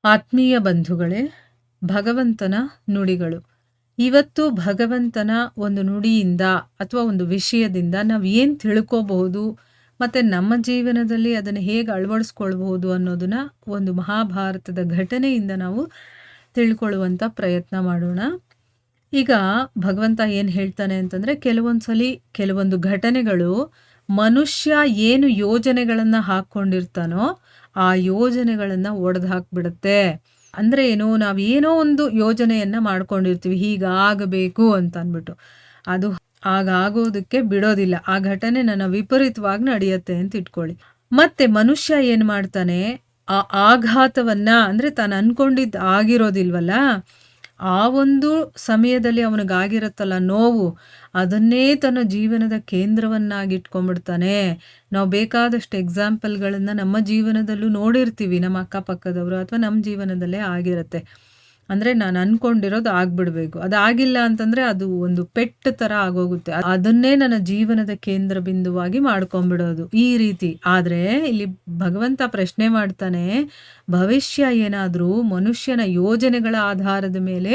ಆತ್ಮೀಯ ಬಂಧುಗಳೇ, ಭಗವಂತನ ನುಡಿಗಳು. ಇವತ್ತು ಭಗವಂತನ ಒಂದು ನುಡಿಯಿಂದ ಅಥವಾ ಒಂದು ವಿಷಯದಿಂದ ನಾವು ಏನು ತಿಳ್ಕೋಬಹುದು ಮತ್ತು ನಮ್ಮ ಜೀವನದಲ್ಲಿ ಅದನ್ನು ಹೇಗೆ ಅಳವಡಿಸ್ಕೊಳ್ಬಹುದು ಅನ್ನೋದನ್ನ ಒಂದು ಮಹಾಭಾರತದ ಘಟನೆಯಿಂದ ನಾವು ತಿಳ್ಕೊಳ್ಳುವಂಥ ಪ್ರಯತ್ನ ಮಾಡೋಣ. ಈಗ ಭಗವಂತ ಏನು ಹೇಳ್ತಾನೆ ಅಂತಂದರೆ, ಕೆಲವೊಂದು ಘಟನೆಗಳು ಮನುಷ್ಯ ಏನು ಯೋಜನೆಗಳನ್ನು ಹಾಕ್ಕೊಂಡಿರ್ತಾನೋ ಆ ಯೋಜನೆಗಳನ್ನು ಒಡೆದು ಹಾಕ್ಬಿಡುತ್ತೆ. ಅಂದರೆ ಏನು, ನಾವೇನೋ ಒಂದು ಯೋಜನೆಯನ್ನು ಮಾಡ್ಕೊಂಡಿರ್ತೀವಿ ಹೀಗಾಗಬೇಕು ಅಂತ ಅಂದ್ಬಿಟ್ಟು, ಅದು ಆಗೋದಕ್ಕೆ ಬಿಡೋದಿಲ್ಲ. ಆ ಘಟನೆ ನನ್ನ ವಿಪರೀತವಾಗಿ ನಡೆಯುತ್ತೆ ಅಂತ ಇಟ್ಕೊಳ್ಳಿ. ಮತ್ತೆ ಮನುಷ್ಯ ಏನು ಮಾಡ್ತಾನೆ, ಆ ಆಘಾತವನ್ನು ಅಂದರೆ ತಾನು ಅಂದ್ಕೊಂಡಿದ್ದು ಆಗಿರೋದಿಲ್ವಲ್ಲ, ಆ ಒಂದು ಸಮಯದಲ್ಲಿ ಅವನಿಗಾಗಿರುತ್ತಲ್ಲ ನೋವು, ಅದನ್ನೇ ತನ್ನ ಜೀವನದ ಕೇಂದ್ರವನ್ನಾಗಿಟ್ಕೊಂಡ್ಬಿಡ್ತಾನೆ. ನಾವು ಬೇಕಾದಷ್ಟು ಎಕ್ಸಾಂಪಲ್ಗಳನ್ನು ನಮ್ಮ ಜೀವನದಲ್ಲೂ ನೋಡಿರ್ತೀವಿ, ನಮ್ಮ ಅಕ್ಕಪಕ್ಕದವರು ಅಥವಾ ನಮ್ಮ ಜೀವನದಲ್ಲೇ ಆಗಿರುತ್ತೆ. ಅಂದರೆ ನಾನು ಅಂದ್ಕೊಂಡಿರೋದು ಆಗ್ಬಿಡ್ಬೇಕು, ಅದಾಗಿಲ್ಲ ಅಂತಂದರೆ ಅದು ಒಂದು ಪೆಟ್ಟು ಥರ ಆಗೋಗುತ್ತೆ. ಅದನ್ನೇ ನನ್ನ ಜೀವನದ ಕೇಂದ್ರ ಬಿಂದುವಾಗಿ ಮಾಡ್ಕೊಂಬಿಡೋದು ಈ ರೀತಿ. ಆದರೆ ಇಲ್ಲಿ ಭಗವಂತ ಪ್ರಶ್ನೆ ಮಾಡ್ತಾನೆ, ಭವಿಷ್ಯ ಏನಾದರೂ ಮನುಷ್ಯನ ಯೋಜನೆಗಳ ಆಧಾರದ ಮೇಲೆ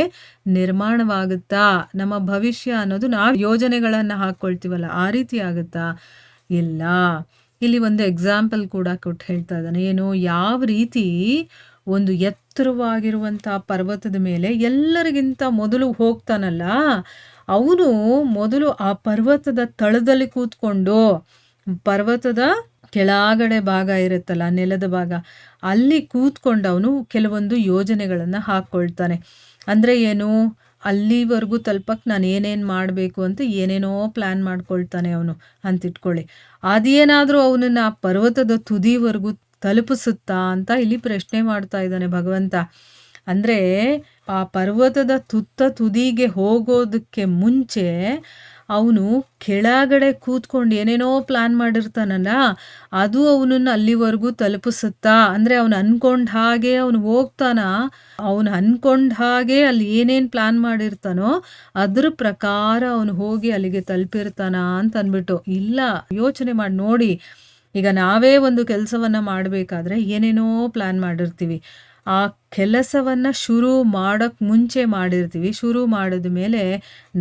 ನಿರ್ಮಾಣವಾಗುತ್ತಾ? ನಮ್ಮ ಭವಿಷ್ಯ ಅನ್ನೋದು ನಾವು ಯೋಜನೆಗಳನ್ನು ಹಾಕ್ಕೊಳ್ತೀವಲ್ಲ, ಆ ರೀತಿ ಆಗುತ್ತಾ? ಇಲ್ಲ. ಇಲ್ಲಿ ಒಂದು ಎಕ್ಸಾಂಪಲ್ ಕೂಡ ಕೊಟ್ಟು ಹೇಳ್ತಾ ಇದ್ದಾನೆ. ಏನು, ಯಾವ ರೀತಿ ಒಂದು ಎತ್ತರವಾಗಿರುವಂಥ ಪರ್ವತದ ಮೇಲೆ ಎಲ್ಲರಿಗಿಂತ ಮೊದಲು ಹೋಗ್ತಾನಲ್ಲ, ಅವನು ಮೊದಲು ಆ ಪರ್ವತದ ತಳದಲ್ಲಿ ಕೂತ್ಕೊಂಡು, ಪರ್ವತದ ಕೆಳಗಡೆ ಭಾಗ ಇರುತ್ತಲ್ಲ, ನೆಲದ ಭಾಗ, ಅಲ್ಲಿ ಕೂತ್ಕೊಂಡು ಅವನು ಕೆಲವೊಂದು ಯೋಜನೆಗಳನ್ನು ಹಾಕ್ಕೊಳ್ತಾನೆ. ಅಂದರೆ ಏನು, ಅಲ್ಲಿವರೆಗೂ ತಲುಪಕ್ಕೆ ನಾನು ಏನೇನು ಮಾಡಬೇಕು ಅಂತ ಏನೇನೋ ಪ್ಲ್ಯಾನ್ ಮಾಡ್ಕೊಳ್ತಾನೆ ಅವನು ಅಂತಿಟ್ಕೊಳ್ಳಿ. ಅದೇನಾದರೂ ಅವನನ್ನು ಆ ಪರ್ವತದ ತುದಿವರೆಗೂ ತಲುಪಿಸುತ್ತಾ ಅಂತ ಇಲ್ಲಿ ಪ್ರಶ್ನೆ ಮಾಡ್ತಾ ಇದ್ದಾನೆ ಭಗವಂತ. ಅಂದರೆ ಆ ಪರ್ವತದ ತುದಿಗೆ ಹೋಗೋದಕ್ಕೆ ಮುಂಚೆ ಅವನು ಕೆಳಗಡೆ ಕೂತ್ಕೊಂಡು ಏನೇನೋ ಪ್ಲ್ಯಾನ್ ಮಾಡಿರ್ತಾನಲ್ಲ, ಅದು ಅವನನ್ನು ಅಲ್ಲಿವರೆಗೂ ತಲುಪಿಸುತ್ತಾ? ಅಂದರೆ ಅವನು ಅಂದ್ಕೊಂಡ ಹಾಗೆ ಅವನು ಹೋಗ್ತಾನ, ಅವನು ಅಂದ್ಕೊಂಡ ಹಾಗೆ ಅಲ್ಲಿ ಏನೇನು ಪ್ಲ್ಯಾನ್ ಮಾಡಿರ್ತಾನೋ ಅದ್ರ ಪ್ರಕಾರ ಅವನು ಹೋಗಿ ಅಲ್ಲಿಗೆ ತಲುಪಿರ್ತಾನ ಅಂತ ಅಂದ್ಬಿಟ್ಟು. ಇಲ್ಲ, ಯೋಚನೆ ಮಾಡಿ ನೋಡಿ. ಈಗ ನಾವೇ ಒಂದು ಕೆಲಸವನ್ನು ಮಾಡಬೇಕಾದ್ರೆ ಏನೇನೋ ಪ್ಲ್ಯಾನ್ ಮಾಡಿರ್ತೀವಿ. ಆ ಕೆಲಸವನ್ನು ಶುರು ಮಾಡೋಕ್ಕೆ ಮುಂಚೆ ಮಾಡಿರ್ತೀವಿ. ಶುರು ಮಾಡಿದ ಮೇಲೆ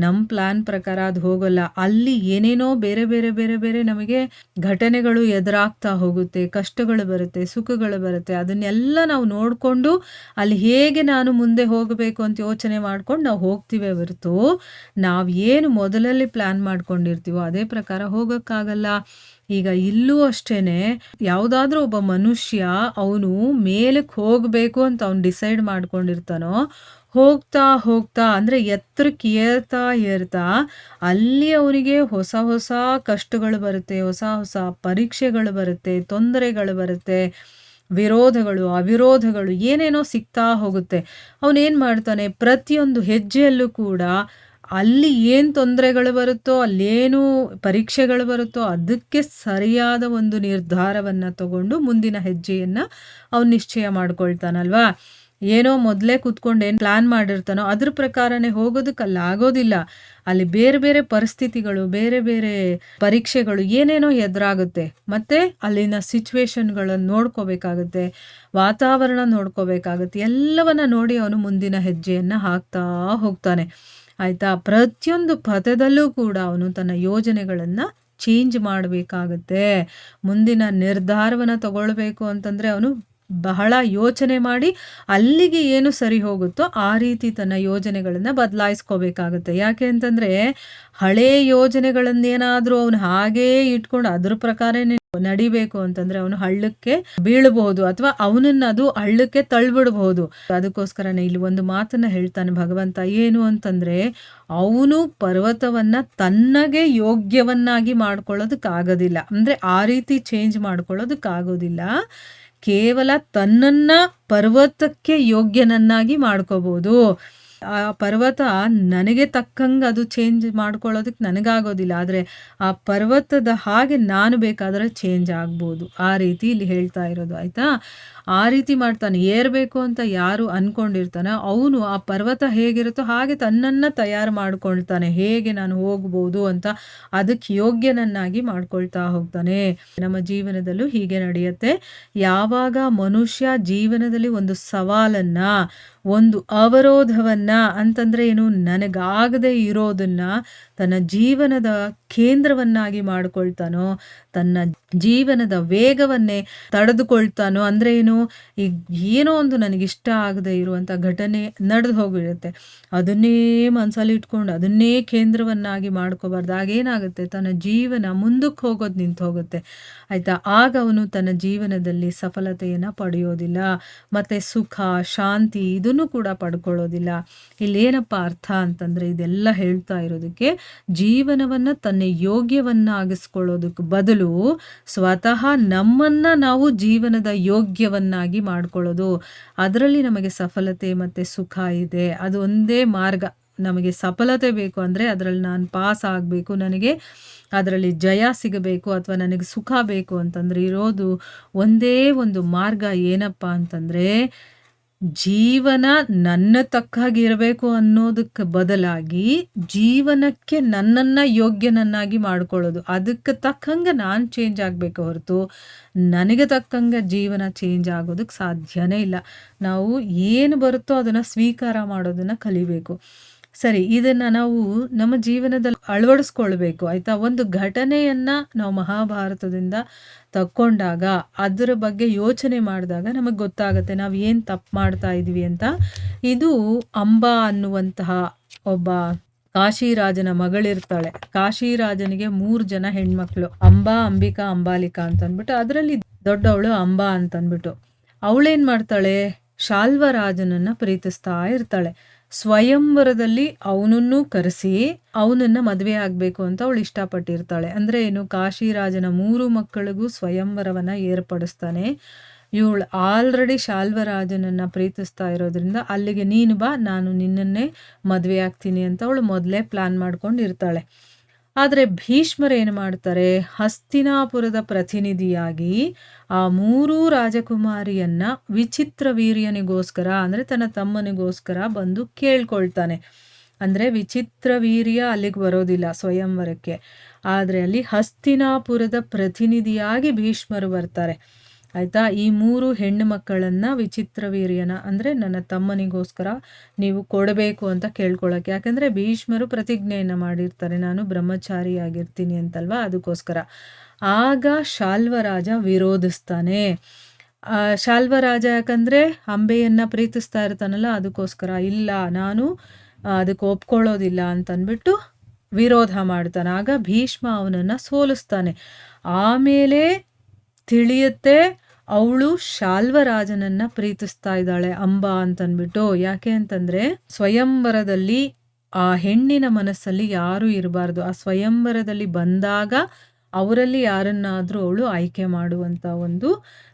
ನಮ್ಮ ಪ್ಲ್ಯಾನ್ ಪ್ರಕಾರ ಅದು ಹೋಗೋಲ್ಲ. ಅಲ್ಲಿ ಏನೇನೋ ಬೇರೆ ಬೇರೆ ಬೇರೆ ಬೇರೆ ನಮಗೆ ಘಟನೆಗಳು ಎದುರಾಗ್ತಾ ಹೋಗುತ್ತೆ, ಕಷ್ಟಗಳು ಬರುತ್ತೆ, ಸುಖಗಳು ಬರುತ್ತೆ. ಅದನ್ನೆಲ್ಲ ನಾವು ನೋಡಿಕೊಂಡು ಅಲ್ಲಿ ಹೇಗೆ ನಾನು ಮುಂದೆ ಹೋಗಬೇಕು ಅಂತ ಯೋಚನೆ ಮಾಡ್ಕೊಂಡು ನಾವು ಹೋಗ್ತೀವಿ ಹೊರತು, ನಾವು ಏನು ಮೊದಲಲ್ಲಿ ಪ್ಲ್ಯಾನ್ ಮಾಡ್ಕೊಂಡಿರ್ತೀವೋ ಅದೇ ಪ್ರಕಾರ ಹೋಗೋಕ್ಕಾಗಲ್ಲ. ಈಗ ಇಲ್ಲೂ ಅಷ್ಟೇ, ಯಾವುದಾದ್ರೂ ಒಬ್ಬ ಮನುಷ್ಯ ಅವನು ಮೇಲಕ್ಕೆ ಹೋಗಬೇಕು ಅಂತ ಅವನು ಡಿಸೈಡ್ ಮಾಡ್ಕೊಂಡಿರ್ತಾನೋ, ಹೋಗ್ತಾ ಹೋಗ್ತಾ ಅಂದರೆ ಎತ್ತರಕ್ಕೆ ಏರ್ತಾ ಅಲ್ಲಿ ಅವನಿಗೆ ಹೊಸ ಹೊಸ ಕಷ್ಟಗಳು ಬರುತ್ತೆ, ಹೊಸ ಹೊಸ ಪರೀಕ್ಷೆಗಳು ಬರುತ್ತೆ, ತೊಂದರೆಗಳು ಬರುತ್ತೆ, ವಿರೋಧಗಳು ಅವಿರೋಧಗಳು ಏನೇನೋ ಸಿಗ್ತಾ ಹೋಗುತ್ತೆ. ಅವನೇನು ಮಾಡ್ತಾನೆ, ಪ್ರತಿಯೊಂದು ಹೆಜ್ಜೆಯಲ್ಲೂ ಕೂಡ ಅಲ್ಲಿ ಏನು ತೊಂದರೆಗಳು ಬರುತ್ತೋ, ಅಲ್ಲೇನು ಪರೀಕ್ಷೆಗಳು ಬರುತ್ತೋ ಅದಕ್ಕೆ ಸರಿಯಾದ ಒಂದು ನಿರ್ಧಾರವನ್ನು ತಗೊಂಡು ಮುಂದಿನ ಹೆಜ್ಜೆಯನ್ನು ಅವನು ನಿಶ್ಚಯ ಮಾಡ್ಕೊಳ್ತಾನಲ್ವಾ. ಏನೋ ಮೊದಲೇ ಕೂತ್ಕೊಂಡು ಏನು ಪ್ಲ್ಯಾನ್ ಮಾಡಿರ್ತಾನೋ ಅದ್ರ ಪ್ರಕಾರನೇ ಹೋಗೋದಕ್ಕಲ್ಲ ಆಗೋದಿಲ್ಲ. ಅಲ್ಲಿ ಬೇರೆ ಬೇರೆ ಪರಿಸ್ಥಿತಿಗಳು, ಬೇರೆ ಬೇರೆ ಪರೀಕ್ಷೆಗಳು ಏನೇನೋ ಎದುರಾಗುತ್ತೆ. ಮತ್ತು ಅಲ್ಲಿನ ಸಿಚುವೇಶನ್ಗಳನ್ನು ನೋಡ್ಕೋಬೇಕಾಗುತ್ತೆ, ವಾತಾವರಣ ನೋಡ್ಕೋಬೇಕಾಗುತ್ತೆ. ಎಲ್ಲವನ್ನ ನೋಡಿ ಅವನು ಮುಂದಿನ ಹೆಜ್ಜೆಯನ್ನು ಹಾಕ್ತಾ ಹೋಗ್ತಾನೆ. ಆಯಿತಾ. ಪ್ರತಿಯೊಂದು ಪದದಲ್ಲೂ ಕೂಡ ಅವನು ತನ್ನ ಯೋಜನೆಗಳನ್ನು ಚೇಂಜ್ ಮಾಡಬೇಕಾಗತ್ತೆ. ಮುಂದಿನ ನಿರ್ಧಾರವನ್ನು ತಗೊಳ್ಬೇಕು ಅಂತಂದರೆ ಅವನು ಬಹಳ ಯೋಚನೆ ಮಾಡಿ ಅಲ್ಲಿಗೆ ಏನು ಸರಿ ಹೋಗುತ್ತೋ ಆ ರೀತಿ ತನ್ನ ಯೋಜನೆಗಳನ್ನು ಬದಲಾಯಿಸ್ಕೋಬೇಕಾಗುತ್ತೆ. ಯಾಕೆ ಅಂತಂದರೆ ಹಳೆಯ ಯೋಜನೆಗಳನ್ನೇನಾದರೂ ಅವನು ಹಾಗೇ ಇಟ್ಕೊಂಡು ಅದ್ರ ಪ್ರಕಾರನೇ ನಡಿಬೇಕು ಅಂತಂದರೆ ಅವನು ಹಳ್ಳಕ್ಕೆ ಬೀಳಬಹುದು ಅಥವಾ ಅವನನ್ನು ಅದು ಹಳ್ಳಕ್ಕೆ ತಳ್ಳಿಬಿಡಬಹುದು. ಅದಕ್ಕೋಸ್ಕರನೇ ಇಲ್ಲಿ ಒಂದು ಮಾತನ್ನು ಹೇಳ್ತಾನೆ ಭಗವಂತ. ಏನು ಅಂತಂದರೆ, ಅವನು ಪರ್ವತವನ್ನು ತನ್ನಗೆ ಯೋಗ್ಯವನ್ನಾಗಿ ಮಾಡ್ಕೊಳ್ಳೋದಕ್ಕಾಗೋದಿಲ್ಲ. ಅಂದರೆ ಆ ರೀತಿ ಚೇಂಜ್ ಮಾಡ್ಕೊಳ್ಳೋದಕ್ಕಾಗೋದಿಲ್ಲ. ಕೇವಲ ತನ್ನನ್ನು ಪರ್ವತಕ್ಕೆ ಯೋಗ್ಯನನ್ನಾಗಿ ಮಾಡ್ಕೋಬೋದು. ಆ ಪರ್ವತ ನನಗೆ ತಕ್ಕಂಗೆ ಅದು ಚೇಂಜ್ ಮಾಡ್ಕೊಳ್ಳೋದಕ್ಕೆ ನನಗಾಗೋದಿಲ್ಲ, ಆದರೆ ಆ ಪರ್ವತದ ಹಾಗೆ ನಾನು ಬೇಕಾದರೆ ಚೇಂಜ್ ಆಗ್ಬೋದು. ಆ ರೀತಿ ಇಲ್ಲಿ ಹೇಳ್ತಾ ಇರೋದು. ಆಯಿತಾ. ಆ ರೀತಿ ಮಾಡ್ತಾನೆ. ಏರಬೇಕು ಅಂತ ಯಾರು ಅನ್ಕೊಂಡಿರ್ತಾನೋ ಅವನು ಆ ಪರ್ವತ ಹೇಗಿರುತ್ತೋ ಹಾಗೆ ತನ್ನನ್ನು ತಯಾರು ಮಾಡ್ಕೊಳ್ತಾನೆ. ಹೇಗೆ ನಾನು ಹೋಗ್ಬೋದು ಅಂತ ಅದಕ್ಕೆ ಯೋಗ್ಯನನ್ನಾಗಿ ಮಾಡ್ಕೊಳ್ತಾ ಹೋಗ್ತಾನೆ. ನಮ್ಮ ಜೀವನದಲ್ಲೂ ಹೀಗೆ ನಡೆಯುತ್ತೆ. ಯಾವಾಗ ಮನುಷ್ಯ ಜೀವನದಲ್ಲಿ ಒಂದು ಸವಾಲನ್ನ, ಒಂದು ಅವರೋಧವನ್ನ, ಅಂತಂದ್ರೆ ಏನು, ನನಗಾಗದೆ ಇರೋದನ್ನ ತನ್ನ ಜೀವನದ ಕೇಂದ್ರವನ್ನಾಗಿ ಮಾಡ್ಕೊಳ್ತಾನೋ, ತನ್ನ ಜೀವನದ ವೇಗವನ್ನೇ ತಡೆದುಕೊಳ್ತಾನೋ, ಅಂದ್ರೆ ಏನು, ಈಗ ಏನೋ ಒಂದು ನನಗಿಷ್ಟ ಆಗದೆ ಇರುವಂಥ ಘಟನೆ ನಡೆದು ಹೋಗಿರುತ್ತೆ, ಅದನ್ನೇ ಮನಸ್ಸಲ್ಲಿ ಇಟ್ಕೊಂಡು ಅದನ್ನೇ ಕೇಂದ್ರವನ್ನಾಗಿ ಮಾಡ್ಕೋಬಾರ್ದು. ಆಗೇನಾಗುತ್ತೆ, ತನ್ನ ಜೀವನ ಮುಂದಕ್ಕೆ ಹೋಗೋದು ನಿಂತು ಹೋಗುತ್ತೆ, ಆಯ್ತಾ. ಆಗ ಅವನು ತನ್ನ ಜೀವನದಲ್ಲಿ ಸಫಲತೆಯನ್ನು ಪಡೆಯೋದಿಲ್ಲ, ಮತ್ತು ಸುಖ ಶಾಂತಿ ಇದನ್ನು ಕೂಡ ಪಡ್ಕೊಳ್ಳೋದಿಲ್ಲ. ಇಲ್ಲೇನಪ್ಪ ಅರ್ಥ ಅಂತಂದರೆ, ಇದೆಲ್ಲ ಹೇಳ್ತಾ ಇರೋದಕ್ಕೆ, ಜೀವನವನ್ನು ತನ್ನ ಯೋಗ್ಯವನ್ನಾಗಿಸ್ಕೊಳ್ಳೋದಕ್ಕೆ ಬದಲು ಸ್ವತಃ ನಮ್ಮನ್ನು ನಾವು ಜೀವನದ ಯೋಗ್ಯವನ್ನಾಗಿ ಮಾಡ್ಕೊಳ್ಳೋದು, ಅದರಲ್ಲಿ ನಮಗೆ ಸಫಲತೆ ಮತ್ತು ಸುಖ ಇದೆ. ಅದು ಒಂದೇ ಮಾರ್ಗ. ನಮಗೆ ಸಫಲತೆ ಬೇಕು ಅಂದರೆ ಅದರಲ್ಲಿ ನಾನು ಪಾಸ್ ಆಗಬೇಕು, ನನಗೆ ಅದರಲ್ಲಿ ಜಯ ಸಿಗಬೇಕು, ಅಥವಾ ನನಗೆ ಸುಖ ಬೇಕು ಅಂತಂದರೆ ಇರೋದು ಒಂದೇ ಒಂದು ಮಾರ್ಗ. ಏನಪ್ಪ ಅಂತಂದರೆ, ಜೀವನ ನನ್ನ ತಕ್ಕಾಗಿರಬೇಕು ಅನ್ನೋದಕ್ಕೆ ಬದಲಾಗಿ ಜೀವನಕ್ಕೆ ನನ್ನನ್ನು ಯೋಗ್ಯನನ್ನಾಗಿ ಮಾಡ್ಕೊಳ್ಳೋದು. ಅದಕ್ಕೆ ತಕ್ಕಂಗೆ ನಾನು ಚೇಂಜ್ ಆಗಬೇಕು ಹೊರತು ನನಗೆ ತಕ್ಕಂಗೆ ಜೀವನ ಚೇಂಜ್ ಆಗೋದಕ್ಕೆ ಸಾಧ್ಯನೇ ಇಲ್ಲ. ನಾವು ಏನು ಬರುತ್ತೋ ಅದನ್ನು ಸ್ವೀಕಾರ ಮಾಡೋದನ್ನು ಕಲಿಬೇಕು. ಸರಿ, ಇದನ್ನು ನಾವು ನಮ್ಮ ಜೀವನದಲ್ಲಿ ಅಳವಡಿಸ್ಕೊಳ್ಬೇಕು, ಆಯಿತಾ. ಒಂದು ಘಟನೆಯನ್ನು ನಾವು ಮಹಾಭಾರತದಿಂದ ತಕ್ಕೊಂಡಾಗ ಅದರ ಬಗ್ಗೆ ಯೋಚನೆ ಮಾಡಿದಾಗ ನಮಗೆ ಗೊತ್ತಾಗುತ್ತೆ ನಾವು ಏನು ತಪ್ಪು ಮಾಡ್ತಾ ಇದ್ವಿ ಅಂತ. ಇದು ಅಂಬಾ ಅನ್ನುವಂತಹ ಒಬ್ಬ ಕಾಶಿರಾಜನ ಮಗಳಿರ್ತಾಳೆ. ಕಾಶಿರಾಜನಿಗೆ 3 ಜನ ಹೆಣ್ಮಕ್ಳು, ಅಂಬಾ, ಅಂಬಿಕಾ, ಅಂಬಾಲಿಕಾ ಅಂತಂದ್ಬಿಟ್ಟು. ಅದರಲ್ಲಿ ದೊಡ್ಡವಳು ಅಂಬಾ ಅಂತಂದ್ಬಿಟ್ಟು. ಅವಳೇನು ಮಾಡ್ತಾಳೆ, ಶಾಲ್ವರಾಜನನ್ನು ಪ್ರೀತಿಸ್ತಾ ಇರ್ತಾಳೆ. ಸ್ವಯಂವರದಲ್ಲಿ ಅವನನ್ನು ಕರೆಸಿ ಅವನನ್ನು ಮದುವೆ ಆಗಬೇಕು ಅಂತ ಅವಳು ಇಷ್ಟಪಟ್ಟಿರ್ತಾಳೆ. ಅಂದರೆ ಏನು, ಕಾಶಿರಾಜನ 3 ಮಕ್ಕಳಿಗೂ ಸ್ವಯಂವರವನ್ನು ಏರ್ಪಡಿಸ್ತಾನೆ. ಇವಳು ಆಲ್ರೆಡಿ ಶಾಲ್ವರಾಜನನ್ನು ಪ್ರೀತಿಸ್ತಾ ಇರೋದ್ರಿಂದ ಅಲ್ಲಿಗೆ ನೀನು ಬಾ, ನಾನು ನಿನ್ನನ್ನೇ ಮದುವೆ ಆಗ್ತೀನಿ ಅಂತ ಅವಳು ಮೊದಲೇ ಪ್ಲ್ಯಾನ್ ಮಾಡ್ಕೊಂಡಿರ್ತಾಳೆ. ಆದರೆ ಭೀಷ್ಮರು ಏನು ಮಾಡ್ತಾರೆ, ಹಸ್ತಿನಾಪುರದ ಪ್ರತಿನಿಧಿಯಾಗಿ ಆ 3 ರಾಜಕುಮಾರಿಯನ್ನ ವಿಚಿತ್ರ ವೀರ್ಯನಿಗೋಸ್ಕರ, ಅಂದರೆ ತನ್ನ ತಮ್ಮನಿಗೋಸ್ಕರ ಬಂದು ಕೇಳ್ಕೊಳ್ತಾನೆ. ಅಂದರೆ ವಿಚಿತ್ರ ವೀರ್ಯ ಅಲ್ಲಿಗೆ ಬರೋದಿಲ್ಲ ಸ್ವಯಂವರಕ್ಕೆ, ಆದರೆ ಅಲ್ಲಿ ಹಸ್ತಿನಾಪುರದ ಪ್ರತಿನಿಧಿಯಾಗಿ ಭೀಷ್ಮರು ಬರ್ತಾರೆ, ಆಯಿತಾ. ಈ 3 ಹೆಣ್ಣು ಮಕ್ಕಳನ್ನು ವಿಚಿತ್ರ ವೀರ್ಯನ, ಅಂದರೆ ನನ್ನ ತಮ್ಮನಿಗೋಸ್ಕರ ನೀವು ಕೊಡಬೇಕು ಅಂತ ಕೇಳ್ಕೊಳ್ಳೋಕೆ. ಯಾಕಂದರೆ ಭೀಷ್ಮರು ಪ್ರತಿಜ್ಞೆಯನ್ನು ಮಾಡಿರ್ತಾರೆ, ನಾನು ಬ್ರಹ್ಮಚಾರಿಯಾಗಿರ್ತೀನಿ ಅಂತಲ್ವ, ಅದಕ್ಕೋಸ್ಕರ. ಆಗ ಶಾಲ್ವರಾಜ ವಿರೋಧಿಸ್ತಾನೆ. ಶಾಲ್ವರಾಜ ಯಾಕಂದರೆ ಅಂಬೆಯನ್ನು ಪ್ರೀತಿಸ್ತಾ ಇರ್ತಾನಲ್ಲ, ಅದಕ್ಕೋಸ್ಕರ ಇಲ್ಲ, ನಾನು ಅದಕ್ಕೆ ಒಪ್ಕೊಳ್ಳೋದಿಲ್ಲ ಅಂತಂದ್ಬಿಟ್ಟು ವಿರೋಧ ಮಾಡ್ತಾನೆ. ಆಗ ಭೀಷ್ಮ ಅವನನ್ನು ಸೋಲಿಸ್ತಾನೆ. ಆಮೇಲೆ ತಿಳಿಯುತ್ತೆ ಅವಳು ಶಾಲ್ವರಾಜನನ್ನು ಪ್ರೀತಿಸ್ತಾ ಇದ್ದಾಳೆ ಅಂಬಾ ಅಂತಂದ್ಬಿಟ್ಟು. ಯಾಕೆ ಅಂತಂದರೆ, ಸ್ವಯಂವರದಲ್ಲಿ ಆ ಹೆಣ್ಣಿನ ಮನಸ್ಸಲ್ಲಿ ಯಾರೂ ಇರಬಾರ್ದು. ಆ ಸ್ವಯಂವರದಲ್ಲಿ ಬಂದಾಗ ಅವರಲ್ಲಿ ಯಾರನ್ನಾದರೂ ಅವಳು ಆಯ್ಕೆ ಮಾಡುವಂಥ ಒಂದು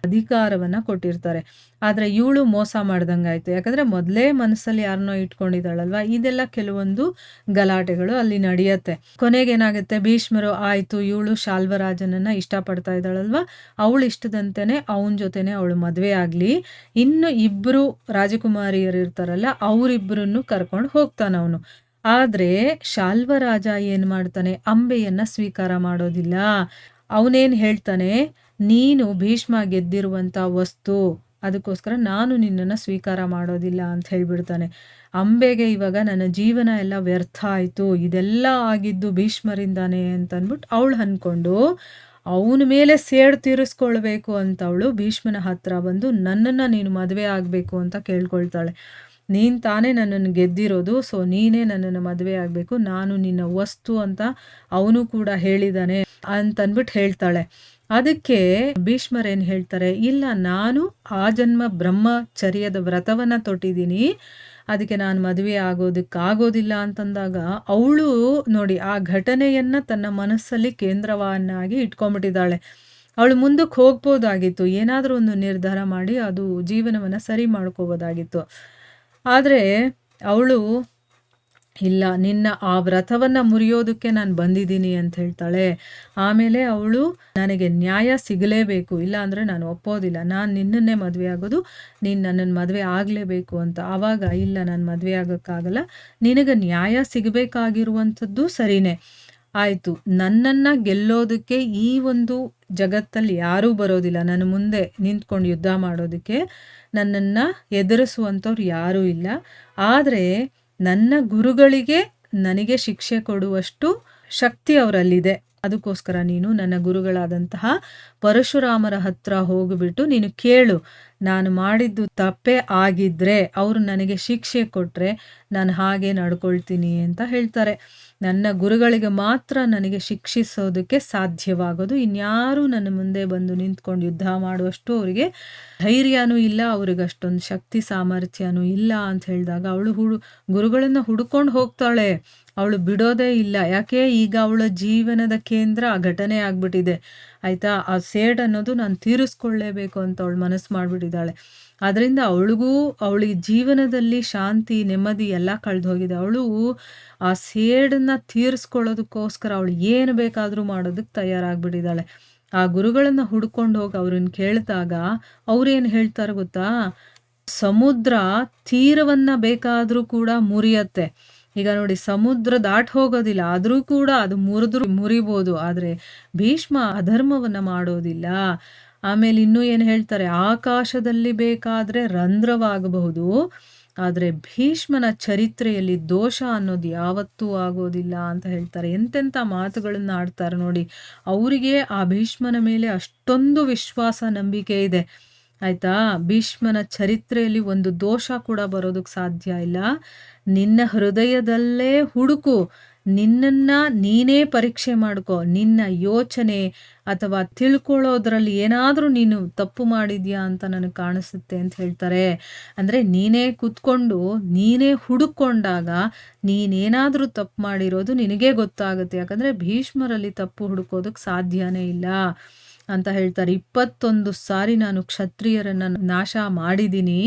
ಅಧಿಕಾರವನ್ನು ಕೊಟ್ಟಿರ್ತಾರೆ. ಆದರೆ ಇವಳು ಮೋಸ ಮಾಡ್ದಂಗೆ ಆಯಿತು. ಯಾಕಂದರೆ ಮೊದಲೇ ಮನಸ್ಸಲ್ಲಿ ಯಾರನ್ನೋ ಇಟ್ಕೊಂಡಿದ್ದಾಳಲ್ವ. ಇದೆಲ್ಲ ಕೆಲವೊಂದು ಗಲಾಟೆಗಳು ಅಲ್ಲಿ ನಡೆಯುತ್ತೆ. ಕೊನೆಗೇನಾಗುತ್ತೆ, ಭೀಷ್ಮರು ಆಯಿತು, ಇವಳು ಶಾಲ್ವರಾಜನನ್ನು ಇಷ್ಟಪಡ್ತಾ ಇದ್ದಾಳಲ್ವ, ಅವಳು ಇಷ್ಟದಂತೆಯೇ ಅವನ ಜೊತೆನೇ ಅವಳು ಮದುವೆ ಆಗಲಿ, ಇನ್ನು 2 ರಾಜಕುಮಾರಿಯರು ಇರ್ತಾರಲ್ಲ ಅವರಿಬ್ಬರನ್ನು ಕರ್ಕೊಂಡು ಹೋಗ್ತಾನೆ ಅವನು. ಆದರೆ ಶಾಲ್ವರಾಜ ಏನು ಮಾಡ್ತಾನೆ, ಅಂಬೆಯನ್ನು ಸ್ವೀಕಾರ ಮಾಡೋದಿಲ್ಲ. ಅವನೇನು ಹೇಳ್ತಾನೆ, ನೀನು ಭೀಷ್ಮ ಗೆದ್ದಿರುವಂಥ ವಸ್ತು, ಅದಕ್ಕೋಸ್ಕರ ನಾನು ನಿನ್ನನ್ನು ಸ್ವೀಕಾರ ಮಾಡೋದಿಲ್ಲ ಅಂತ ಹೇಳಿಬಿಡ್ತಾನೆ. ಅಂಬೆಗೆ ಇವಾಗ ನನ್ನ ಜೀವನ ಎಲ್ಲ ವ್ಯರ್ಥ ಆಯಿತು, ಇದೆಲ್ಲ ಆಗಿದ್ದು ಭೀಷ್ಮರಿಂದಾನೆ ಅಂತಂದ್ಬಿಟ್ಟು ಅವಳು ಅಂದ್ಕೊಂಡು ಅವನ ಮೇಲೆ ಸೇಡು ತೀರಿಸ್ಕೊಳ್ಬೇಕು ಅಂತ ಅವಳು ಭೀಷ್ಮನ ಹತ್ರ ಬಂದು ನನ್ನನ್ನು ನೀನು ಮದುವೆ ಆಗಬೇಕು ಅಂತ ಕೇಳ್ಕೊಳ್ತಾಳೆ. ನೀನು ತಾನೇ ನನ್ನನ್ನು ಗೆದ್ದಿರೋದು, ಸೊ ನೀನೇ ನನ್ನನ್ನು ಮದುವೆ ಆಗಬೇಕು, ನಾನು ನಿನ್ನ ವಸ್ತು ಅಂತ ಅವನು ಕೂಡ ಹೇಳಿದ್ದಾನೆ ಅಂತಂದ್ಬಿಟ್ಟು ಹೇಳ್ತಾಳೆ. ಅದಕ್ಕೆ ಭೀಷ್ಮರೇನು ಹೇಳ್ತಾರೆ, ಇಲ್ಲ, ನಾನು ಆ ಜನ್ಮ ಬ್ರಹ್ಮಚರ್ಯದ ವ್ರತವನ್ನು ತೊಟ್ಟಿದ್ದೀನಿ, ಅದಕ್ಕೆ ನಾನು ಮದುವೆ ಆಗೋದಿಲ್ಲ ಅಂತಂದಾಗ ಅವಳು ನೋಡಿ ಆ ಘಟನೆಯನ್ನು ತನ್ನ ಮನಸ್ಸಲ್ಲಿ ಕೇಂದ್ರವನ್ನಾಗಿ ಇಟ್ಕೊಂಡ್ಬಿಟ್ಟಿದ್ದಾಳೆ. ಅವಳು ಮುಂದಕ್ಕೆ ಹೋಗ್ಬೋದಾಗಿತ್ತು, ಏನಾದರೂ ಒಂದು ನಿರ್ಧಾರ ಮಾಡಿ ಅದು ಜೀವನವನ್ನು ಸರಿ ಮಾಡ್ಕೋಬೋದಾಗಿತ್ತು. ಆದರೆ ಅವಳು ಇಲ್ಲ, ನಿನ್ನ ಆ ವ್ರತವನ್ನ ಮುರಿಯೋದಕ್ಕೆ ನಾನು ಬಂದಿದ್ದೀನಿ ಅಂತ ಹೇಳ್ತಾಳೆ. ಆಮೇಲೆ ಅವಳು ನನಗೆ ನ್ಯಾಯ ಸಿಗಲೇಬೇಕು, ಇಲ್ಲ ಅಂದರೆ ನಾನು ಒಪ್ಪೋದಿಲ್ಲ. ನಾನು ನಿನ್ನನ್ನೇ ಮದುವೆ ಆಗೋದು, ನೀನು ನನ್ನನ್ನು ಮದುವೆ ಆಗಲೇಬೇಕು ಅಂತ. ಆವಾಗ ಇಲ್ಲ, ನಾನು ಮದುವೆ ಆಗೋಕ್ಕಾಗಲ್ಲ, ನಿನಗೆ ನ್ಯಾಯ ಸಿಗಬೇಕಾಗಿರುವಂಥದ್ದು ಸರಿನೇ. ಆಯಿತು, ನನ್ನನ್ನು ಗೆಲ್ಲೋದಕ್ಕೆ ಈ ಒಂದು ಜಗತ್ತಲ್ಲಿ ಯಾರೂ ಬರೋದಿಲ್ಲ. ನನ್ನ ಮುಂದೆ ನಿಂತ್ಕೊಂಡು ಯುದ್ಧ ಮಾಡೋದಕ್ಕೆ ನನ್ನನ್ನು ಎದುರಿಸುವಂಥವ್ರು ಯಾರೂ ಇಲ್ಲ. ಆದರೆ ನನ್ನ ಗುರುಗಳಿಗೆ ನನಗೆ ಶಿಕ್ಷೆ ಕೊಡುವಷ್ಟು ಶಕ್ತಿ ಅವರಲ್ಲಿದೆ. ಅದಕ್ಕೋಸ್ಕರ ನೀನು ನನ್ನ ಗುರುಗಳಾದಂತಹ ಪರಶುರಾಮರ ಹತ್ರ ಹೋಗಿಬಿಟ್ಟು ನೀನು ಕೇಳು, ನಾನು ಮಾಡಿದ್ದು ತಪ್ಪೇ ಆಗಿದ್ದರೆ ಅವರು ನನಗೆ ಶಿಕ್ಷೆ ಕೊಟ್ಟರೆ ನಾನು ಹಾಗೆ ನಡ್ಕೊಳ್ತೀನಿ ಅಂತ ಹೇಳ್ತಾರೆ. ನನ್ನ ಗುರುಗಳಿಗೆ ಮಾತ್ರ ನನಗೆ ಶಿಕ್ಷಿಸೋದಕ್ಕೆ ಸಾಧ್ಯವಾಗೋದು. ಇನ್ಯಾರೂ ನನ್ನ ಮುಂದೆ ಬಂದು ನಿಂತ್ಕೊಂಡು ಯುದ್ಧ ಮಾಡುವಷ್ಟು ಅವರಿಗೆ ಧೈರ್ಯನೂ ಇಲ್ಲ, ಅವ್ರಿಗೆ ಅಷ್ಟೊಂದು ಶಕ್ತಿ ಸಾಮರ್ಥ್ಯನೂ ಇಲ್ಲ ಅಂತ ಹೇಳಿದಾಗ ಅವಳು ಗುರುಗಳನ್ನು ಹುಡ್ಕೊಂಡು ಹೋಗ್ತಾಳೆ. ಅವಳು ಬಿಡೋದೇ ಇಲ್ಲ. ಯಾಕೆ, ಈಗ ಅವಳ ಜೀವನದ ಕೇಂದ್ರ ಆ ಘಟನೆ ಆಗ್ಬಿಟ್ಟಿದೆ ಆಯಿತಾ. ಆ ಸೇಡ್ ಅನ್ನೋದು ನಾನು ತೀರಿಸ್ಕೊಳ್ಳೇಬೇಕು ಅಂತ ಅವಳು ಮನಸ್ಸು ಮಾಡಿಬಿಟ್ಟಿದ್ದಾಳೆ. ಅದರಿಂದ ಅವಳಿಗೆ ಜೀವನದಲ್ಲಿ ಶಾಂತಿ ನೆಮ್ಮದಿ ಎಲ್ಲ ಕಳೆದು ಹೋಗಿದೆ. ಅವಳು ಆ ಸೇಡನ್ನು ತೀರಿಸ್ಕೊಳ್ಳೋದಕ್ಕೋಸ್ಕರ ಅವಳು ಏನು ಬೇಕಾದರೂ ಮಾಡೋದಕ್ಕೆ ತಯಾರಾಗ್ಬಿಟ್ಟಿದ್ದಾಳೆ. ಆ ಗುರುಗಳನ್ನು ಹುಡ್ಕೊಂಡು ಹೋಗಿ ಅವ್ರನ್ನ ಕೇಳಿದಾಗ ಅವ್ರೇನು ಹೇಳ್ತಾರೆ ಗೊತ್ತಾ, ಸಮುದ್ರ ತೀರವನ್ನು ಬೇಕಾದರೂ ಕೂಡ ಮುರಿಯತ್ತೆ. ಈಗ ನೋಡಿ, ಸಮುದ್ರ ದಾಟ್ ಹೋಗೋದಿಲ್ಲ, ಆದರೂ ಕೂಡ ಅದು ಮುರಿಬೋದು, ಆದರೆ ಭೀಷ್ಮ ಅಧರ್ಮವನ್ನು ಮಾಡೋದಿಲ್ಲ. ಆಮೇಲೆ ಇನ್ನೂ ಏನು ಹೇಳ್ತಾರೆ, ಆಕಾಶದಲ್ಲಿ ಬೇಕಾದರೆ ರಂಧ್ರವಾಗಬಹುದು, ಆದರೆ ಭೀಷ್ಮನ ಚರಿತ್ರೆಯಲ್ಲಿ ದೋಷ ಅನ್ನೋದು ಯಾವತ್ತೂ ಆಗೋದಿಲ್ಲ ಅಂತ ಹೇಳ್ತಾರೆ. ಎಂತೆಂಥ ಮಾತುಗಳನ್ನು ಆಡ್ತಾರೆ ನೋಡಿ. ಅವರಿಗೆ ಆ ಭೀಷ್ಮನ ಮೇಲೆ ಅಷ್ಟೊಂದು ವಿಶ್ವಾಸ ನಂಬಿಕೆ ಇದೆ ಆಯಿತಾ. ಭೀಷ್ಮನ ಚರಿತ್ರೆಯಲ್ಲಿ ಒಂದು ದೋಷ ಕೂಡ ಬರೋದಕ್ಕೆ ಸಾಧ್ಯ ಇಲ್ಲ. ನಿನ್ನ ಹೃದಯದಲ್ಲೇ ಹುಡುಕು, ನಿನ್ನನ್ನು ನೀನೇ ಪರೀಕ್ಷೆ ಮಾಡ್ಕೊ. ನಿನ್ನ ಯೋಚನೆ ಅಥವಾ ತಿಳ್ಕೊಳ್ಳೋದ್ರಲ್ಲಿ ಏನಾದರೂ ನೀನು ತಪ್ಪು ಮಾಡಿದ್ಯಾ ಅಂತ ನನಗೆ ಕಾಣಿಸುತ್ತೆ ಅಂತ ಹೇಳ್ತಾರೆ. ಅಂದರೆ ನೀನೇ ಕೂತ್ಕೊಂಡು ನೀನೇ ಹುಡುಕೊಂಡಾಗ ನೀನೇನಾದರೂ ತಪ್ಪು ಮಾಡಿರೋದು ನಿನಗೇ ಗೊತ್ತಾಗುತ್ತೆ. ಯಾಕಂದರೆ ಭೀಷ್ಮರಲ್ಲಿ ತಪ್ಪು ಹುಡುಕೋದಕ್ಕೆ ಸಾಧ್ಯನೇ ಇಲ್ಲ ಅಂತ ಹೇಳ್ತಾರೆ. 21 ಸಾರಿ ನಾನು ಕ್ಷತ್ರಿಯರನ್ನು ನಾಶ ಮಾಡಿದ್ದೀನಿ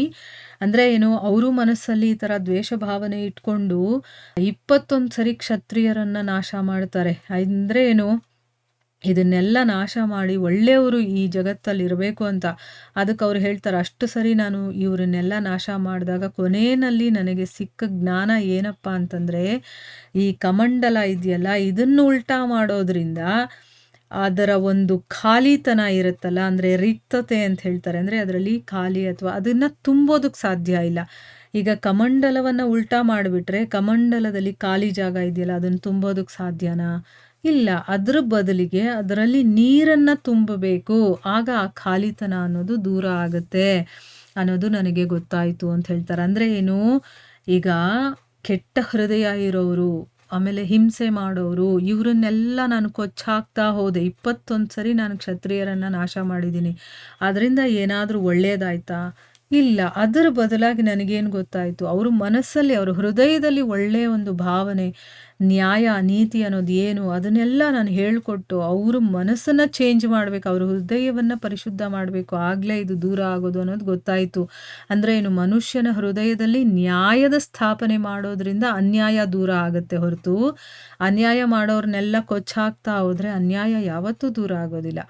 ಅಂದರೆ ಏನು, ಅವರು ಮನಸ್ಸಲ್ಲಿ ಈ ಥರ ದ್ವೇಷ ಭಾವನೆ ಇಟ್ಕೊಂಡು 21 ಸರಿ ಕ್ಷತ್ರಿಯರನ್ನು ನಾಶ ಮಾಡ್ತಾರೆ. ಅಂದರೆ ಏನು, ಇದನ್ನೆಲ್ಲ ನಾಶ ಮಾಡಿ ಒಳ್ಳೆಯವರು ಈ ಜಗತ್ತಲ್ಲಿ ಇರಬೇಕು ಅಂತ. ಅದಕ್ಕೆ ಅವ್ರು ಹೇಳ್ತಾರೆ, ಅಷ್ಟು ಸರಿ ನಾನು ಇವರನ್ನೆಲ್ಲ ನಾಶ ಮಾಡಿದಾಗ ಕೊನೆಯಲ್ಲಿ ನನಗೆ ಸಿಕ್ಕ ಜ್ಞಾನ ಏನಪ್ಪ ಅಂತಂದರೆ, ಈ ಕಮಂಡಲ ಇದೆಯಲ್ಲ ಇದನ್ನು ಉಲ್ಟಾ ಮಾಡೋದ್ರಿಂದ ಅದರ ಒಂದು ಖಾಲಿತನ ಇರುತ್ತಲ್ಲ, ಅಂದರೆ ರಿಕ್ತತೆ ಅಂತ ಹೇಳ್ತಾರೆ. ಅಂದರೆ ಅದರಲ್ಲಿ ಖಾಲಿ ಅಥವಾ ಅದನ್ನು ತುಂಬೋದಕ್ಕೆ ಸಾಧ್ಯ ಇಲ್ಲ. ಈಗ ಕಮಂಡಲವನ್ನು ಉಲ್ಟಾ ಮಾಡಿಬಿಟ್ರೆ ಕಮಂಡಲದಲ್ಲಿ ಖಾಲಿ ಜಾಗ ಇದೆಯಲ್ಲ ಅದನ್ನು ತುಂಬೋದಕ್ಕೆ ಸಾಧ್ಯನಾ? ಇಲ್ಲ. ಅದ್ರ ಬದಲಿಗೆ ಅದರಲ್ಲಿ ನೀರನ್ನು ತುಂಬಬೇಕು, ಆಗ ಆ ಖಾಲಿತನ ಅನ್ನೋದು ದೂರ ಆಗುತ್ತೆ ಅನ್ನೋದು ನನಗೆ ಗೊತ್ತಾಯಿತು ಅಂತ ಹೇಳ್ತಾರೆ. ಅಂದರೆ ಏನು, ಈಗ ಕೆಟ್ಟ ಹೃದಯ ಇರೋರು, ಆಮೇಲೆ ಹಿಂಸೆ ಮಾಡೋರು, ಇವರನ್ನೆಲ್ಲ ನಾನು ಕೊಚ್ಚಾಕ್ತಾ ಹೋದೆ. 21 ಸರಿ ನಾನು ಕ್ಷತ್ರಿಯರನ್ನು ನಾಶ ಮಾಡಿದ್ದೀನಿ. ಅದರಿಂದ ಏನಾದರೂ ಒಳ್ಳೆಯದಾಯ್ತಾ? ಇಲ್ಲ. ಅದರ ಬದಲಾಗಿ ನನಗೇನು ಗೊತ್ತಾಯಿತು, ಅವ್ರ ಮನಸ್ಸಲ್ಲಿ ಅವ್ರ ಹೃದಯದಲ್ಲಿ ಒಳ್ಳೆಯ ಒಂದು ಭಾವನೆ, ನ್ಯಾಯ ನೀತಿ ಅನ್ನೋದು ಏನು ಅದನ್ನೆಲ್ಲ ನಾನು ಹೇಳಿಕೊಟ್ಟು ಅವ್ರ ಮನಸ್ಸನ್ನು ಚೇಂಜ್ ಮಾಡಬೇಕು, ಅವ್ರ ಹೃದಯವನ್ನು ಪರಿಶುದ್ಧ ಮಾಡಬೇಕು, ಆಗಲೇ ಇದು ದೂರ ಆಗೋದು ಅನ್ನೋದು ಗೊತ್ತಾಯಿತು. ಅಂದರೆ ಏನು, ಮನುಷ್ಯನ ಹೃದಯದಲ್ಲಿ ನ್ಯಾಯದ ಸ್ಥಾಪನೆ ಮಾಡೋದ್ರಿಂದ ಅನ್ಯಾಯ ದೂರ ಆಗುತ್ತೆ ಹೊರತು ಅನ್ಯಾಯ ಮಾಡೋರನ್ನೆಲ್ಲ ಕೊಚ್ಚಾಕ್ತಾ ಹೋದರೆ ಅನ್ಯಾಯ ಯಾವತ್ತೂ ದೂರ ಆಗೋದಿಲ್ಲ.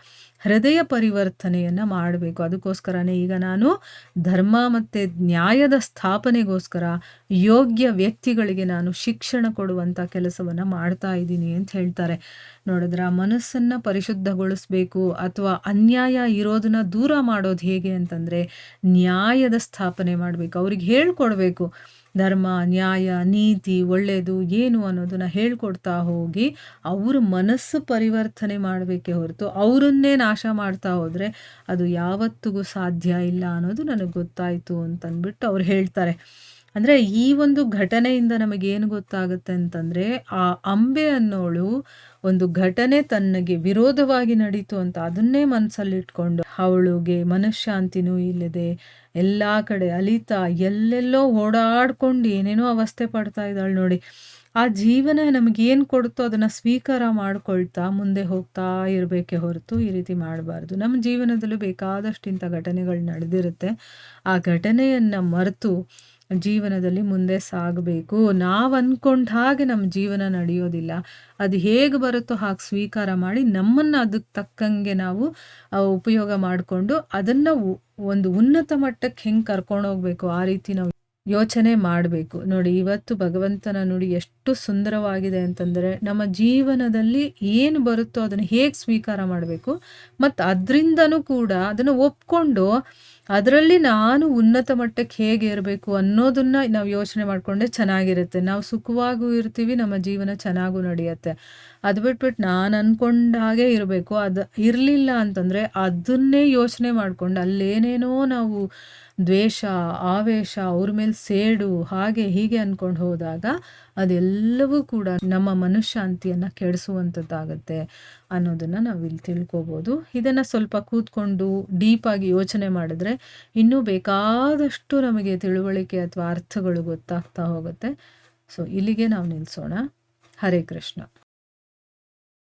ಹೃದಯ ಪರಿವರ್ತನೆಯನ್ನು ಮಾಡಬೇಕು. ಅದಕ್ಕೋಸ್ಕರನೇ ಈಗ ನಾನು ಧರ್ಮ ಮತ್ತು ನ್ಯಾಯದ ಸ್ಥಾಪನೆಗೋಸ್ಕರ ಯೋಗ್ಯ ವ್ಯಕ್ತಿಗಳಿಗೆ ನಾನು ಶಿಕ್ಷಣ ಕೊಡುವಂಥ ಕೆಲಸವನ್ನು ಮಾಡ್ತಾ ಇದ್ದೀನಿ ಅಂತ ಹೇಳ್ತಾರೆ. ನೋಡಿದ್ರೆ ಆ ಮನಸ್ಸನ್ನು ಪರಿಶುದ್ಧಗೊಳಿಸ್ಬೇಕು ಅಥವಾ ಅನ್ಯಾಯ ಇರೋದನ್ನ ದೂರ ಮಾಡೋದು ಹೇಗೆ ಅಂತಂದರೆ ನ್ಯಾಯದ ಸ್ಥಾಪನೆ ಮಾಡಬೇಕು. ಅವ್ರಿಗೆ ಹೇಳ್ಕೊಡ್ಬೇಕು, ಧರ್ಮ ನ್ಯಾಯ ನೀತಿ ಒಳ್ಳೆಯದು ಏನು ಅನ್ನೋದನ್ನು ಹೇಳ್ಕೊಡ್ತಾ ಹೋಗಿ ಅವ್ರ ಮನಸ್ಸು ಪರಿವರ್ತನೆ ಮಾಡಬೇಕೇ ಹೊರತು ಅವರನ್ನೇ ನಾಶ ಮಾಡ್ತಾ ಹೋದರೆ ಅದು ಯಾವತ್ತಿಗೂ ಸಾಧ್ಯ ಇಲ್ಲ ಅನ್ನೋದು ನನಗೆ ಗೊತ್ತಾಯಿತು ಅಂತಂದ್ಬಿಟ್ಟು ಅವ್ರು ಹೇಳ್ತಾರೆ. ಅಂದರೆ ಈ ಒಂದು ಘಟನೆಯಿಂದ ನಮಗೇನು ಗೊತ್ತಾಗುತ್ತೆ ಅಂತಂದರೆ, ಆ ಅಂಬೆ ಅನ್ನೋಳು ಒಂದು ಘಟನೆ ತನಗೆ ವಿರೋಧವಾಗಿ ನಡೀತು ಅಂತ ಅದನ್ನೇ ಮನಸ್ಸಲ್ಲಿಟ್ಕೊಂಡು ಅವಳಿಗೆ ಮನಃಶಾಂತಿನೂ ಇಲ್ಲದೆ ಎಲ್ಲ ಕಡೆ ಅಲಿತಾ ಎಲ್ಲೆಲ್ಲೋ ಓಡಾಡ್ಕೊಂಡು ಏನೇನೋ ಅವಸ್ಥೆ ಪಡ್ತಾ ಇದ್ದಾಳೆ ನೋಡಿ. ಆ ಜೀವನ ನಮಗೇನು ಕೊಡುತ್ತೋ ಅದನ್ನು ಸ್ವೀಕಾರ ಮಾಡ್ಕೊಳ್ತಾ ಮುಂದೆ ಹೋಗ್ತಾ ಇರಬೇಕೇ ಹೊರತು ಈ ರೀತಿ ಮಾಡಬಾರ್ದು. ನಮ್ಮ ಜೀವನದಲ್ಲೂ ಬೇಕಾದಷ್ಟು ಇಂಥ ಘಟನೆಗಳು ನಡೆದಿರುತ್ತೆ. ಆ ಘಟನೆಯನ್ನು ಮರೆತು ಜೀವನದಲ್ಲಿ ಮುಂದೆ ಸಾಗಬೇಕು. ನಾವು ಅಂದ್ಕೊಂಡ ಹಾಗೆ ನಮ್ಮ ಜೀವನ ನಡೆಯೋದಿಲ್ಲ. ಅದು ಹೇಗೆ ಬರುತ್ತೋ ಹಾಗೆ ಸ್ವೀಕಾರ ಮಾಡಿ ನಮ್ಮನ್ನು ಅದಕ್ಕೆ ತಕ್ಕಂಗೆ ನಾವು ಉಪಯೋಗ ಮಾಡಿಕೊಂಡು ಅದನ್ನು ಒಂದು ಉನ್ನತ ಮಟ್ಟಕ್ಕೆ ಹೆಂಗೆ ಕರ್ಕೊಂಡೋಗ್ಬೇಕು ಆ ರೀತಿ ನಾವು ಯೋಚನೆ ಮಾಡಬೇಕು. ನೋಡಿ, ಇವತ್ತು ಭಗವಂತನ ನುಡಿ ಎಷ್ಟು ಸುಂದರವಾಗಿದೆ ಅಂತಂದರೆ, ನಮ್ಮ ಜೀವನದಲ್ಲಿ ಏನು ಬರುತ್ತೋ ಅದನ್ನು ಹೇಗೆ ಸ್ವೀಕಾರ ಮಾಡಬೇಕು ಮತ್ತು ಅದರಿಂದನೂ ಕೂಡ ಅದನ್ನು ಒಪ್ಕೊಂಡು ಅದರಲ್ಲಿ ನಾನು ಉನ್ನತ ಮಟ್ಟಕ್ಕೆ ಹೇಗೆ ಇರಬೇಕು ಅನ್ನೋದನ್ನು ನಾವು ಯೋಚನೆ ಮಾಡಿಕೊಂಡೆ ಚೆನ್ನಾಗಿರುತ್ತೆ. ನಾವು ಸುಖವಾಗೂ ಇರ್ತೀವಿ, ನಮ್ಮ ಜೀವನ ಚೆನ್ನಾಗೂ ನಡೆಯುತ್ತೆ. ಅದು ಬಿಟ್ಬಿಟ್ಟು ನಾನು ಅಂದ್ಕೊಂಡ ಹಾಗೆ ಇರಬೇಕು, ಅದು ಇರಲಿಲ್ಲ ಅಂತಂದರೆ ಅದನ್ನೇ ಯೋಚನೆ ಮಾಡಿಕೊಂಡು ಅಲ್ಲೇನೇನೋ ನಾವು ದ್ವೇಷ, ಆವೇಶ, ಅವ್ರ ಮೇಲೆ ಸೇಡು, ಹಾಗೆ ಹೀಗೆ ಅಂದ್ಕೊಂಡು ಹೋದಾಗ ಅದೆಲ್ಲವೂ ಕೂಡ ನಮ್ಮ ಮನಃಶಾಂತಿಯನ್ನು ಕೆಡಿಸುವಂಥದ್ದಾಗತ್ತೆ ಅನ್ನೋದನ್ನು ನಾವು ಇಲ್ಲಿ ತಿಳ್ಕೊಬೋದು. ಇದನ್ನು ಸ್ವಲ್ಪ ಕೂತ್ಕೊಂಡು ಡೀಪಾಗಿ ಯೋಚನೆ ಮಾಡಿದ್ರೆ ಇನ್ನೂ ಬೇಕಾದಷ್ಟು ನಮಗೆ ತಿಳುವಳಿಕೆ ಅಥವಾ ಅರ್ಥಗಳು ಗೊತ್ತಾಗ್ತಾ ಹೋಗುತ್ತೆ. ಸೊ ಇಲ್ಲಿಗೆ ನಾವು ನಿಲ್ಲಿಸೋಣ. ಹರೇ ಕೃಷ್ಣ.